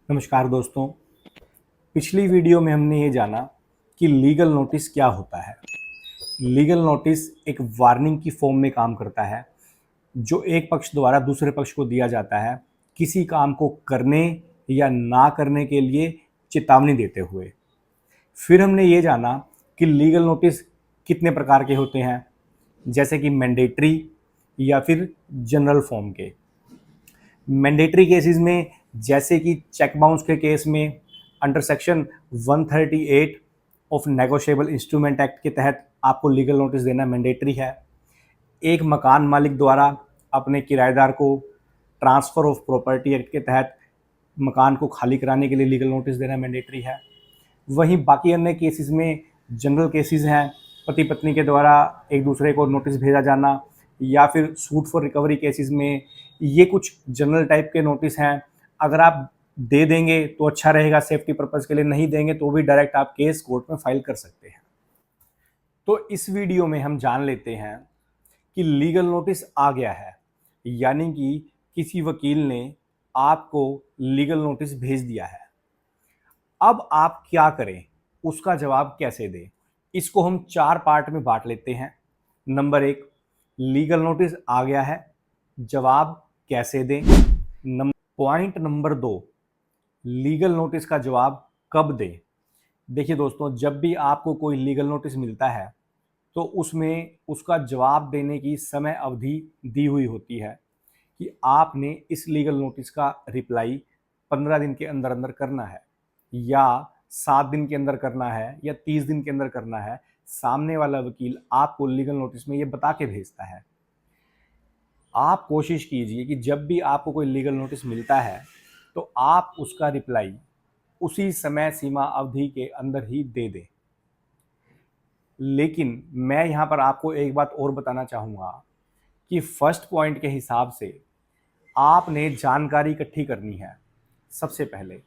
नमस्कार दोस्तों। पिछली वीडियो में हमने ये जाना कि लीगल नोटिस क्या होता है। लीगल नोटिस एक वार्निंग की फॉर्म में काम करता है जो एक पक्ष द्वारा दूसरे पक्ष को दिया जाता है किसी काम को करने या ना करने के लिए चेतावनी देते हुए। फिर हमने ये जाना कि लीगल नोटिस कितने प्रकार के होते हैं, जैसे कि मैंडेटरी या फिर जनरल फॉर्म के। मैंडेटरी केसेस में जैसे कि चेक बाउंस के केस में under section 138 of negotiable instrument act के तहत आपको लीगल नोटिस देना मैंडेटरी है। एक मकान मालिक द्वारा अपने किराएदार को ट्रांसफ़र ऑफ प्रॉपर्टी एक्ट के तहत मकान को खाली कराने के लिए लीगल नोटिस देना मैंडेटरी है। वहीं बाकी अन्य केसेस में जनरल केसेस हैं, पति पत्नी के द्वारा एक दूसरे को नोटिस भेजा जाना, या फिर सूट फॉर रिकवरी केसेस में ये कुछ जनरल टाइप के नोटिस हैं। अगर आप दे देंगे तो अच्छा रहेगा सेफ्टी पर्पज़ के लिए, नहीं देंगे तो भी डायरेक्ट आप केस कोर्ट में फाइल कर सकते हैं। तो इस वीडियो में हम जान लेते हैं कि लीगल नोटिस आ गया है, यानी कि किसी वकील ने आपको लीगल नोटिस भेज दिया है। अब आप क्या करें, उसका जवाब कैसे दें, इसको हम 4 पार्ट में बांट लेते हैं। नंबर 1, लीगल नोटिस आ गया है, जवाब कैसे दें। पॉइंट नंबर 2, लीगल नोटिस का जवाब कब दें। देखिए दोस्तों, जब भी आपको कोई लीगल नोटिस मिलता है तो उसमें उसका जवाब देने की समय अवधि दी हुई होती है कि आपने इस लीगल नोटिस का रिप्लाई 15 दिन के अंदर अंदर करना है, या 7 दिन के अंदर करना है, या 30 दिन के अंदर करना है। सामने वाला वकील आपको लीगल नोटिस में ये बता के भेजता है। आप कोशिश कीजिए कि जब भी आपको कोई लीगल नोटिस मिलता है तो आप उसका रिप्लाई उसी समय सीमा अवधि के अंदर ही दे दें। लेकिन मैं यहाँ पर आपको एक बात और बताना चाहूँगा कि फर्स्ट पॉइंट के हिसाब से आपने जानकारी इकट्ठी करनी है। सबसे पहले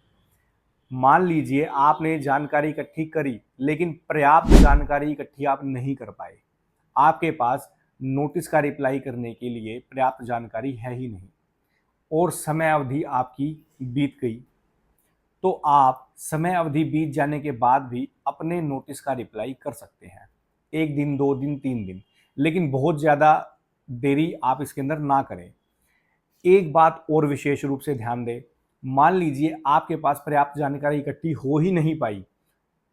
मान लीजिए आपने जानकारी इकट्ठी करी लेकिन पर्याप्त जानकारी इकट्ठी आप नहीं कर पाए, आपके पास नोटिस का रिप्लाई करने के लिए पर्याप्त जानकारी है ही नहीं और समय अवधि आपकी बीत गई, तो आप समय अवधि बीत जाने के बाद भी अपने नोटिस का रिप्लाई कर सकते हैं। 1 दिन, 2 दिन, 3 दिन, लेकिन बहुत ज़्यादा देरी आप इसके अंदर ना करें। एक बात और विशेष रूप से ध्यान दें, मान लीजिए आपके पास पर्याप्त जानकारी इकट्ठी हो ही नहीं पाई,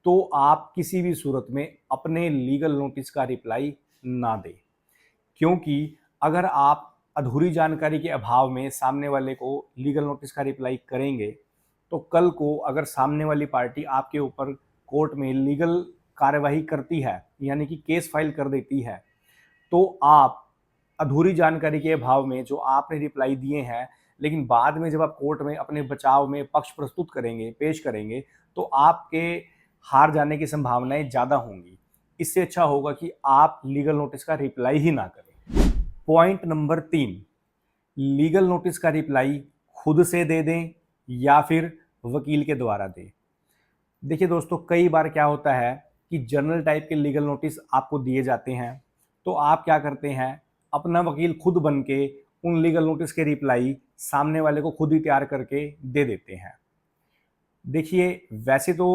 तो आप किसी भी सूरत में अपने लीगल नोटिस का रिप्लाई ना दें, क्योंकि अगर आप अधूरी जानकारी के अभाव में सामने वाले को लीगल नोटिस का रिप्लाई करेंगे तो कल को अगर सामने वाली पार्टी आपके ऊपर कोर्ट में लीगल कार्यवाही करती है, यानी कि केस फाइल कर देती है, तो आप अधूरी जानकारी के अभाव में जो आपने रिप्लाई दिए हैं, लेकिन बाद में जब आप कोर्ट में अपने बचाव में पक्ष प्रस्तुत करेंगे, पेश करेंगे, तो आपके हार जाने की संभावनाएं ज़्यादा होंगी। इससे अच्छा होगा कि आप लीगल नोटिस का रिप्लाई ही ना करें। पॉइंट नंबर 3, लीगल नोटिस का रिप्लाई खुद से दे दें या फिर वकील के द्वारा दें। देखिए दोस्तों, कई बार क्या होता है कि जनरल टाइप के लीगल नोटिस आपको दिए जाते हैं, तो आप क्या करते हैं, अपना वकील खुद बन के उन लीगल नोटिस के रिप्लाई सामने वाले को खुद ही तैयार करके दे देते हैं। देखिए, वैसे तो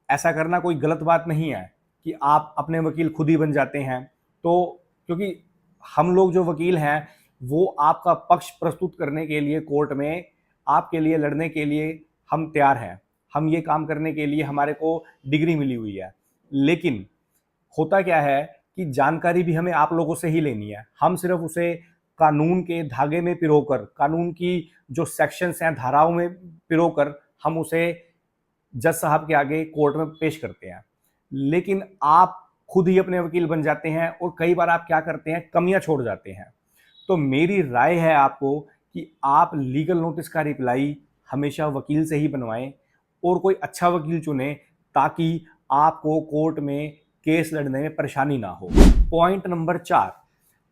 ऐसा करना कोई गलत बात नहीं है कि आप अपने वकील खुद ही बन जाते हैं, तो क्योंकि हम लोग जो वकील हैं वो आपका पक्ष प्रस्तुत करने के लिए कोर्ट में आपके लिए लड़ने के लिए हम तैयार हैं। हम ये काम करने के लिए हमारे को डिग्री मिली हुई है। लेकिन होता क्या है कि जानकारी भी हमें आप लोगों से ही लेनी है। हम सिर्फ उसे कानून के धागे में पिरोकर, कानून की जो सेक्शंस हैं, धाराओं में पिरोकर हम उसे जज साहब के आगे कोर्ट में पेश करते हैं। लेकिन आप खुद ही अपने वकील बन जाते हैं और कई बार आप क्या करते हैं, कमियां छोड़ जाते हैं। तो मेरी राय है आपको कि आप लीगल नोटिस का रिप्लाई हमेशा वकील से ही बनवाएं और कोई अच्छा वकील चुनें, ताकि आपको कोर्ट में केस लड़ने में परेशानी ना हो। पॉइंट नंबर 4,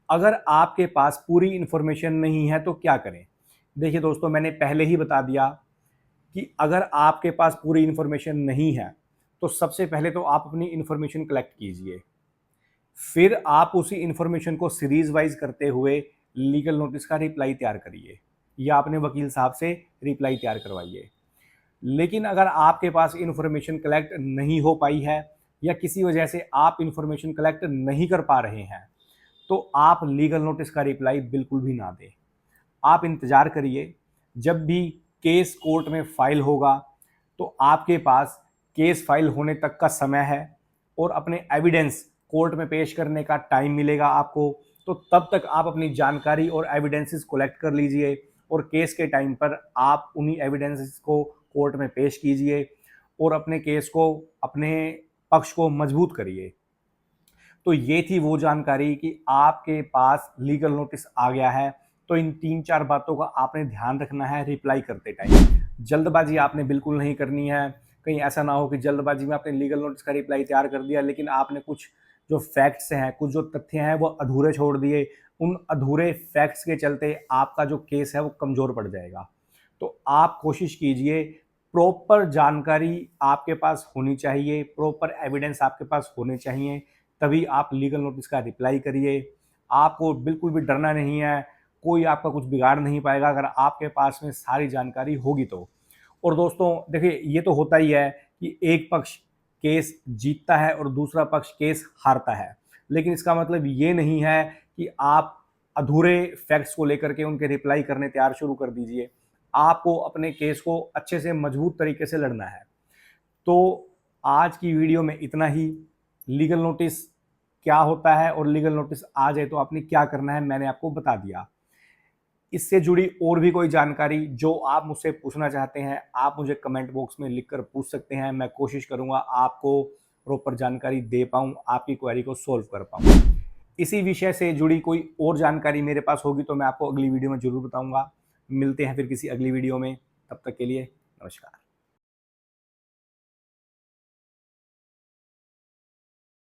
अगर आपके पास पूरी इन्फॉर्मेशन नहीं है तो क्या करें। देखिए दोस्तों, मैंने पहले ही बता दिया कि अगर आपके पास पूरी इन्फॉर्मेशन नहीं है तो सबसे पहले तो आप अपनी इन्फॉर्मेशन कलेक्ट कीजिए, फिर आप उसी इन्फॉर्मेशन को सीरीज वाइज करते हुए लीगल नोटिस का रिप्लाई तैयार करिए या अपने वकील साहब से रिप्लाई तैयार करवाइए। लेकिन अगर आपके पास इन्फॉर्मेशन कलेक्ट नहीं हो पाई है या किसी वजह से आप इन्फॉर्मेशन कलेक्ट नहीं कर पा रहे हैं, तो आप लीगल नोटिस का रिप्लाई बिल्कुल भी ना दें। आप इंतज़ार करिए, जब भी केस कोर्ट में फाइल होगा तो आपके पास केस फाइल होने तक का समय है और अपने एविडेंस कोर्ट में पेश करने का टाइम मिलेगा आपको। तो तब तक आप अपनी जानकारी और एविडेंसेस कलेक्ट कर लीजिए और केस के टाइम पर आप उन्हीं एविडेंसेस को कोर्ट में पेश कीजिए और अपने केस को, अपने पक्ष को मजबूत करिए। तो ये थी वो जानकारी कि आपके पास लीगल नोटिस आ गया है। तो इन 3-4 बातों का आपने ध्यान रखना है रिप्लाई करते टाइम। जल्दबाजी आपने बिल्कुल नहीं करनी है। कहीं ऐसा ना हो कि जल्दबाजी में आपने लीगल नोटिस का रिप्लाई तैयार कर दिया, लेकिन आपने कुछ जो फैक्ट्स हैं, कुछ जो तथ्य हैं वो अधूरे छोड़ दिए। उन अधूरे फैक्ट्स के चलते आपका जो केस है वो कमज़ोर पड़ जाएगा। तो आप कोशिश कीजिए, प्रॉपर जानकारी आपके पास होनी चाहिए, प्रॉपर एविडेंस आपके पास होने चाहिए, तभी आप लीगल नोटिस का रिप्लाई करिए। आपको बिल्कुल भी डरना नहीं है, कोई आपका कुछ बिगाड़ नहीं पाएगा अगर आपके पास में सारी जानकारी होगी तो। और दोस्तों देखिए, ये तो होता ही है कि एक पक्ष केस जीतता है और दूसरा पक्ष केस हारता है, लेकिन इसका मतलब ये नहीं है कि आप अधूरे फैक्ट्स को लेकर के उनके रिप्लाई करने तैयार शुरू कर दीजिए। आपको अपने केस को अच्छे से मजबूत तरीके से लड़ना है। तो आज की वीडियो में इतना ही। लीगल नोटिस क्या होता है और लीगल नोटिस आ जाए तो आपने क्या करना है मैंने आपको बता दिया। इससे जुड़ी और भी कोई जानकारी जो आप मुझसे पूछना चाहते हैं, आप मुझे कमेंट बॉक्स में लिखकर पूछ सकते हैं। मैं कोशिश करूंगा आपको प्रॉपर जानकारी दे पाऊं, आपकी क्वेरी को सॉल्व कर पाऊं। इसी विषय से जुड़ी कोई और जानकारी मेरे पास होगी तो मैं आपको अगली वीडियो में जरूर बताऊंगा। मिलते हैं फिर किसी अगली वीडियो में, तब तक के लिए नमस्कार।